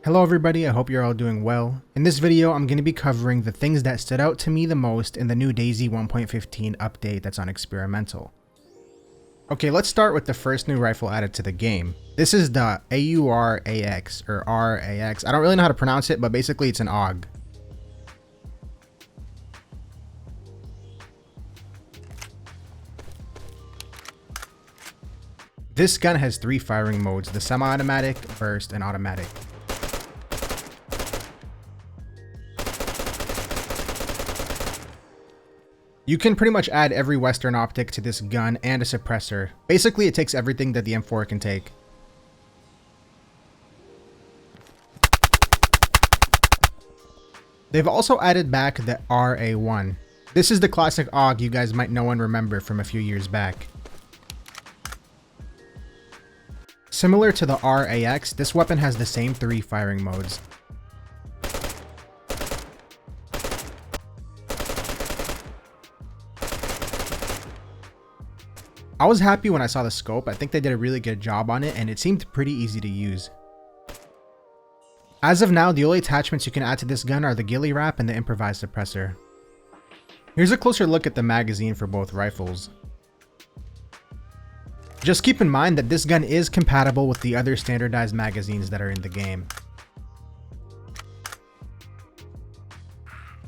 Hello everybody, I hope you're all doing well. In this video, I'm going to be covering the things that stood out to me the most in the new Dayz 1.15 update that's on experimental. Okay, let's start with the first new rifle added to the game. This is the AUR-AX, or RAX. I don't really know how to pronounce it, but basically it's an AUG. This gun has 3 firing modes, the semi-automatic, burst, and automatic. You can pretty much add every Western optic to this gun and a suppressor. Basically, it takes everything that the M4 can take. They've also added back the RA1. This is the classic AUG you guys might know and remember from a few years back. Similar to the RAX, this weapon has the same 3 firing modes. I was happy when I saw the scope. I think they did a really good job on it and it seemed pretty easy to use. As of now, the only attachments you can add to this gun are the ghillie wrap and the improvised suppressor. Here's a closer look at the magazine for both rifles. Just keep in mind that this gun is compatible with the other standardized magazines that are in the game.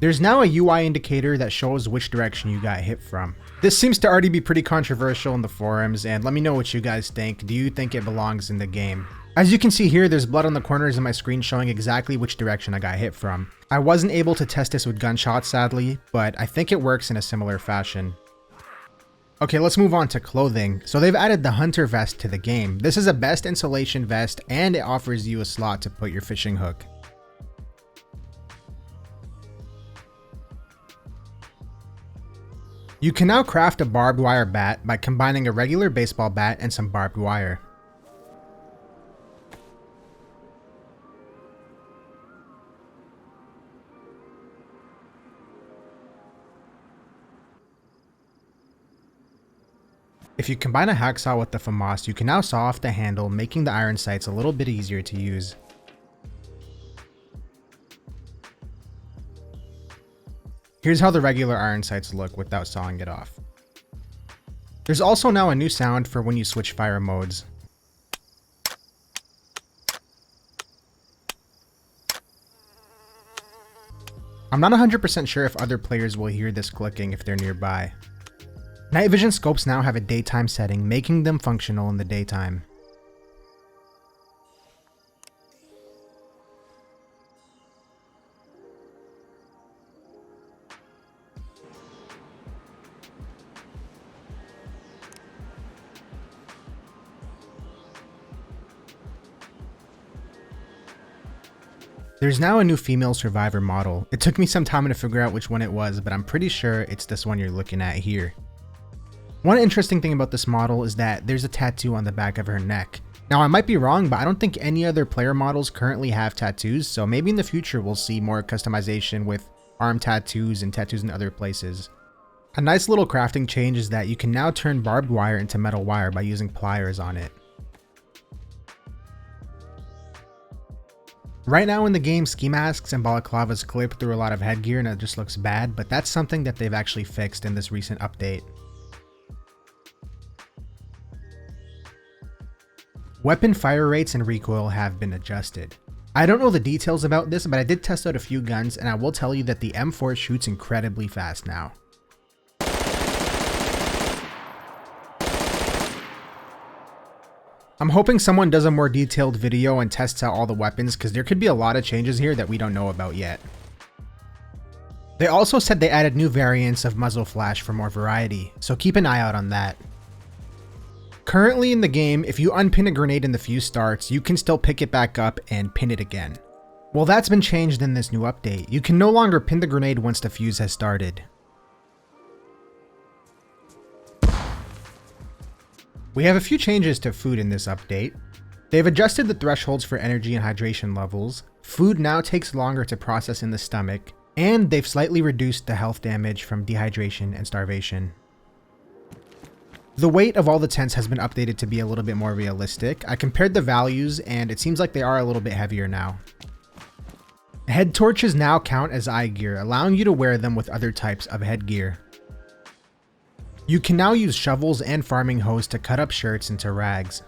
There's now a UI indicator that shows which direction you got hit from. This seems to already be pretty controversial in the forums, and let me know what you guys think. Do you think it belongs in the game? As you can see here, there's blood on the corners of my screen showing exactly which direction I got hit from. I wasn't able to test this with gunshots sadly, but I think it works in a similar fashion. Okay, let's move on to clothing. So they've added the hunter vest to the game. This is a best insulation vest and it offers you a slot to put your fishing hook. You can now craft a barbed wire bat by combining a regular baseball bat and some barbed wire. If you combine a hacksaw with the FAMAS, you can now saw off the handle, making the iron sights a little bit easier to use. Here's how the regular iron sights look without sawing it off. There's also now a new sound for when you switch fire modes. I'm not 100% sure if other players will hear this clicking if they're nearby. Night vision scopes now have a daytime setting, making them functional in the daytime. There's now a new female survivor model. It took me some time to figure out which one it was, but I'm pretty sure it's this one you're looking at here. One interesting thing about this model is that there's a tattoo on the back of her neck. Now I might be wrong, but I don't think any other player models currently have tattoos, so maybe in the future we'll see more customization with arm tattoos and tattoos in other places. A nice little crafting change is that you can now turn barbed wire into metal wire by using pliers on it. Right now in the game, ski masks and balaclavas clip through a lot of headgear and it just looks bad, but that's something that they've actually fixed in this recent update. Weapon fire rates and recoil have been adjusted. I don't know the details about this, but I did test out a few guns and I will tell you that the M4 shoots incredibly fast now. I'm hoping someone does a more detailed video and tests out all the weapons because there could be a lot of changes here that we don't know about yet. They also said they added new variants of muzzle flash for more variety, so keep an eye out on that. Currently in the game, if you unpin a grenade and the fuse starts, you can still pick it back up and pin it again. Well, that's been changed in this new update. You can no longer pin the grenade once the fuse has started. We have a few changes to food in this update. They've adjusted the thresholds for energy and hydration levels. Food now takes longer to process in the stomach, and they've slightly reduced the health damage from dehydration and starvation. The weight of all the tents has been updated to be a little bit more realistic. I compared the values and it seems like they are a little bit heavier now. Head torches now count as eye gear, allowing you to wear them with other types of headgear. You can now use shovels and farming hoes to cut up shirts into rags.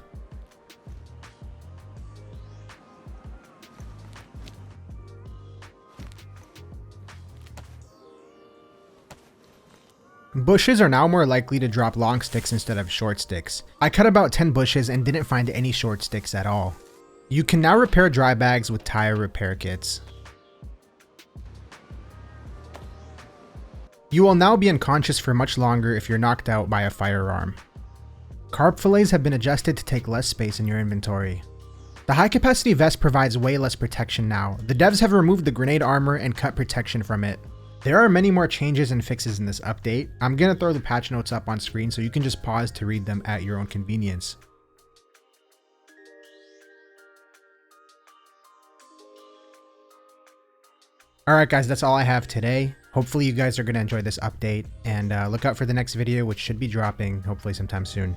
Bushes are now more likely to drop long sticks instead of short sticks. I cut about 10 bushes and didn't find any short sticks at all. You can now repair dry bags with tire repair kits. You will now be unconscious for much longer if you're knocked out by a firearm. Carb fillets have been adjusted to take less space in your inventory. The high capacity vest provides way less protection now. The devs have removed the grenade armor and cut protection from it. There are many more changes and fixes in this update. I'm going to throw the patch notes up on screen so you can just pause to read them at your own convenience. Alright guys, that's all I have today. Hopefully you guys are going to enjoy this update, and look out for the next video, which should be dropping hopefully sometime soon.